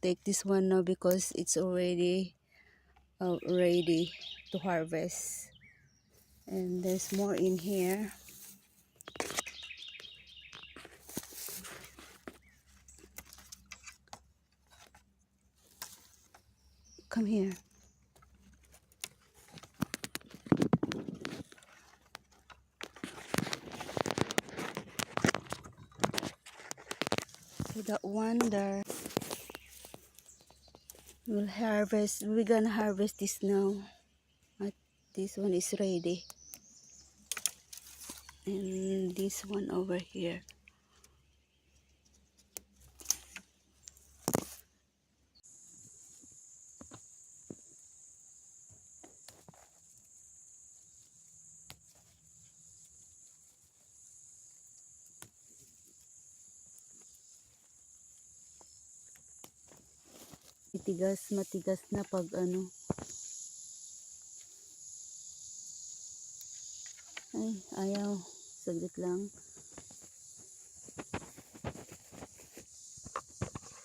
take this one now because it's already ready to harvest. And there's more in here. Come here. So that one there, we're gonna harvest this now. This one is ready. And this one over here. Matigas na pag ano. Ay, ayaw. Saglit lang.